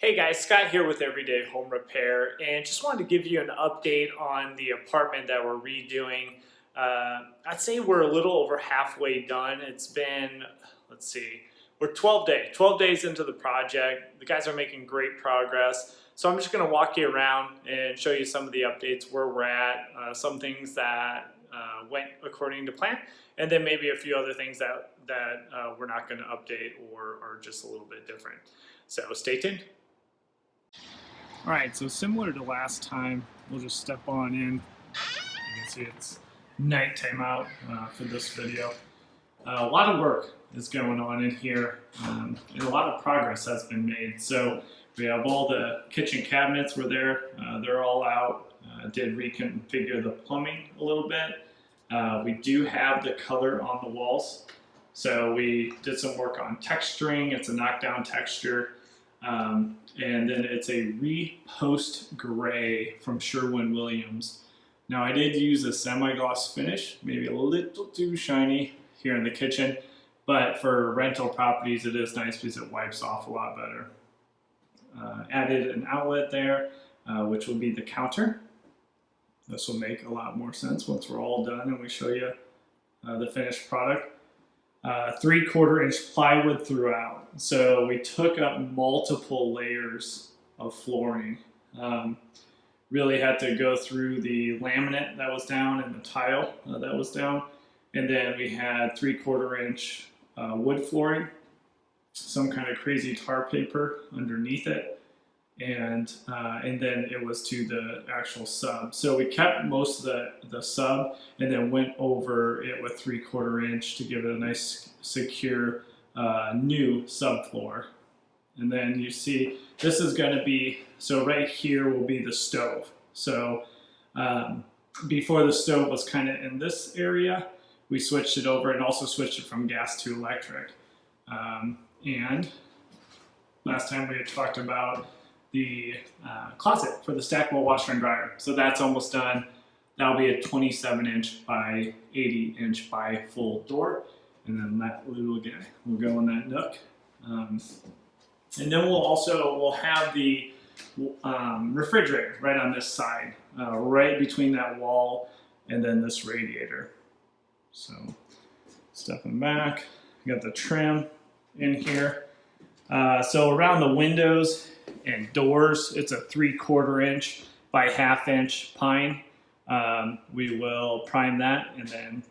Hey guys, Scott here with Everyday Home Repair, and just wanted to give you an update on the apartment that we're redoing. I'd say we're a little over halfway done. It's been, let's see, we're 12 days into the project. The guys are making great progress. So I'm just going to walk you around and show you some of the updates where we're at, some things that went according to plan, and then maybe a few other things that we're not going to update or are just a little bit different. So stay tuned. All right, so similar to last time, we'll just step on in. You can see it's nighttime out for this video. A lot of work is going on in here, and a lot of progress has been made. So we have all the kitchen cabinets were there. They're all out. Did reconfigure the plumbing a little bit. We do have the color on the walls. So we did some work on texturing. It's a knockdown texture. And then it's a repost gray from Sherwin-Williams. Now I did use a semi-gloss finish, maybe a little too shiny here in the kitchen, but for rental properties it is nice because it wipes off a lot better. Added an outlet there, which will be the counter. This will make a lot more sense once we're all done and we show you the finished product. 3/4 inch plywood throughout. So we took up multiple layers of flooring. Really had to go through the laminate that was down and the tile that was down. And then we had 3/4 inch wood flooring, some kind of crazy tar paper underneath it. And then it was to the actual sub. So we kept most of the sub and then went over it with 3/4 inch to give it a nice secure new subfloor. And then you see this is going to be, so right here will be the stove. So before the stove was kind of in this area, we switched it over and also switched it from gas to electric. And last time we had talked about the closet for the stackable washer and dryer. So that's almost done. That'll be a 27 inch by 80 inch by full door. And then that little guy will go in that nook. And then we'll have the refrigerator right on this side, right between that wall and then this radiator. So stepping back, you got the trim in here. So around the windows and doors, it's a 3/4 inch by 1/2 inch pine. We will prime that and then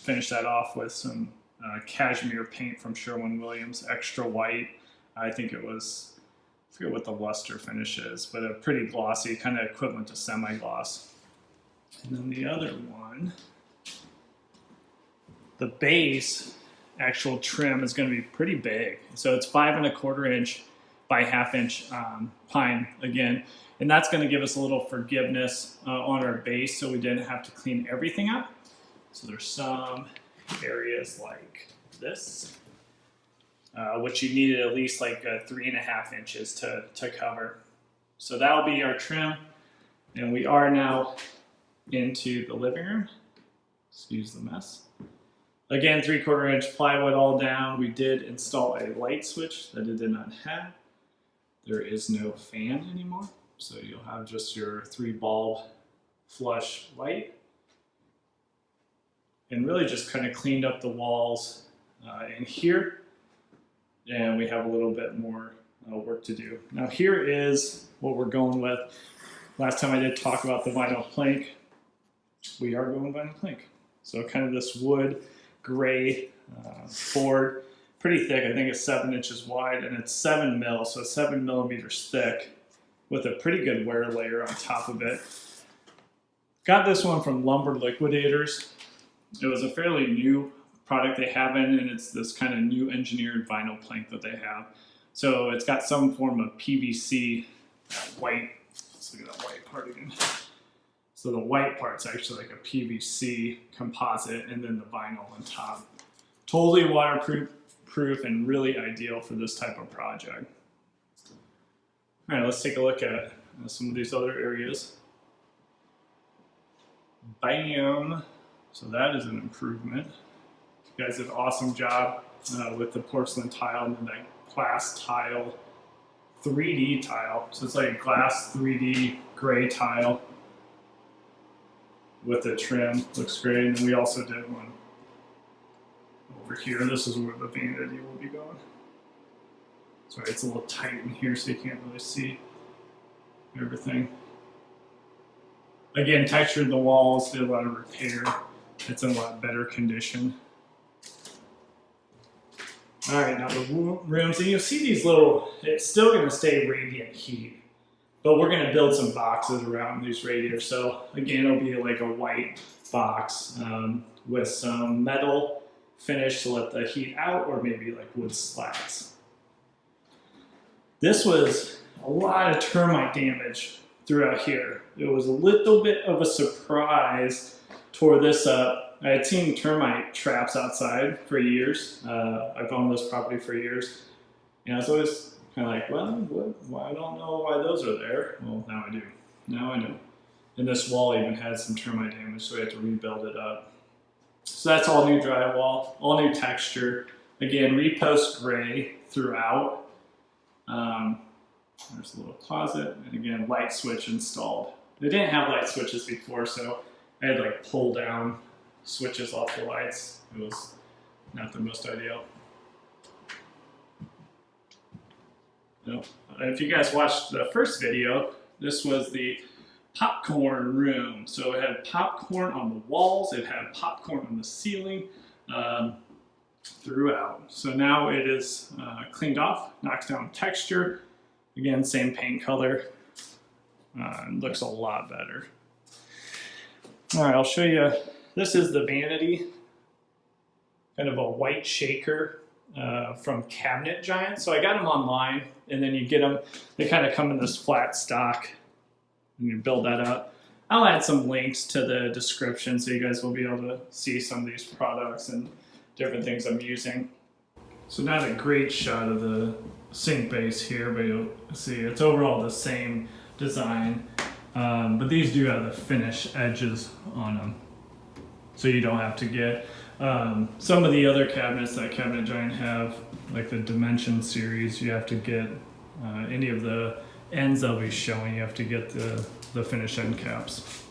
finish that off with some cashmere paint from Sherwin-Williams, extra white. I think it was, I forget what the luster finish is, but a pretty glossy, kind of equivalent to semi-gloss. And then the other one, the base actual trim is going to be pretty big. So it's 5 1/4 inch by 1/2 inch pine again. And that's going to give us a little forgiveness on our base so we didn't have to clean everything up. So there's some areas like this, which you needed at least like 3.5 inches to cover. So that'll be our trim. And we are now into the living room. Excuse the mess. Again, 3/4 inch plywood all down. We did install a light switch that it did not have. There is no fan anymore. So you'll have just your 3 bulb flush light. And really just kind of cleaned up the walls in here. And we have a little bit more work to do. Now here is what we're going with. Last time I did talk about the vinyl plank. We are going vinyl plank. So kind of this wood gray board. Pretty thick, I think it's 7 inches wide, and it's 7 mil, so 7 millimeters thick with a pretty good wear layer on top of it. Got this one from Lumber Liquidators. It was a fairly new product they have in, and it's this kind of new engineered vinyl plank that they have. So it's got some form of PVC white. Let's look at that white part again. So the white part's actually like a PVC composite, and then the vinyl on top. Totally waterproof and really ideal for this type of project. All right, let's take a look at some of these other areas. Bam! So that is an improvement. You guys did an awesome job with the porcelain tile and that glass tile 3D tile. So it's like a glass 3D gray tile with a trim. Looks great. And then we also did one over here. This is where the vanity will be going. Sorry, it's a little tight in here, so you can't really see everything. Again, textured the walls, did a lot of repair. It's in a lot better condition. All right, now the rooms, and you'll see these little, it's still gonna stay radiant heat, but we're gonna build some boxes around these radiators. So again, it'll be like a white box with some metal finish to let the heat out, or maybe like wood slats. This was a lot of termite damage throughout here. It was a little bit of a surprise. Tore this up. I had seen termite traps outside for years. I've owned this property for years. And I was always kind of like, well, I don't know why those are there. Well, now I do. Now I know. And this wall even had some termite damage, so we had to rebuild it up. So that's all new drywall, all new texture. Again, repost gray throughout. There's a little closet, and again, light switch installed. They didn't have light switches before, so I had like pull down switches off the lights. It was not the most ideal. If you guys watched the first video, this was the popcorn room. So it had popcorn on the walls, it had popcorn on the ceiling throughout. So now it is cleaned off, knocks down texture. Again, same paint color. Looks a lot better. All right, I'll show you. This is the vanity, kind of a white shaker from Cabinet Giant. So I got them online, and then you get them. They kind of come in this flat stock, and you build that up. I'll add some links to the description so you guys will be able to see some of these products and different things I'm using. So not a great shot of the sink base here, but you'll see it's overall the same design. But these do have the finish edges on them, so you don't have to get some of the other cabinets that Cabinet Giant have, like the Dimension series. You have to get any of the ends they'll be showing. You have to get the finish end caps.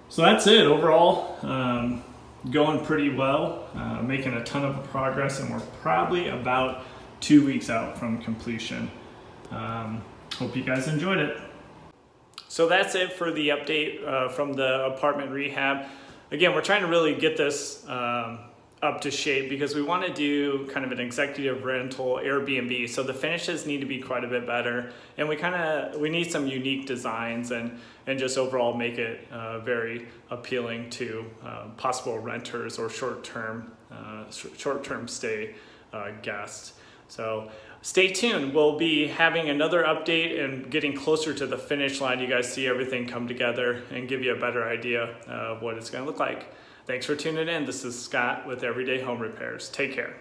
So that's it overall. Going pretty well, making a ton of progress, and we're probably about 2 weeks out from completion. Hope you guys enjoyed it. So that's it for the update from the apartment rehab. Again, we're trying to really get this up to shape because we want to do kind of an executive rental Airbnb. So the finishes need to be quite a bit better, and we need some unique designs and just overall make it very appealing to possible renters or short-term stay guests. So stay tuned. We'll be having another update and getting closer to the finish line. You guys see everything come together and give you a better idea of what it's going to look like. Thanks for tuning in. This is Scott with Everyday Home Repairs. Take care.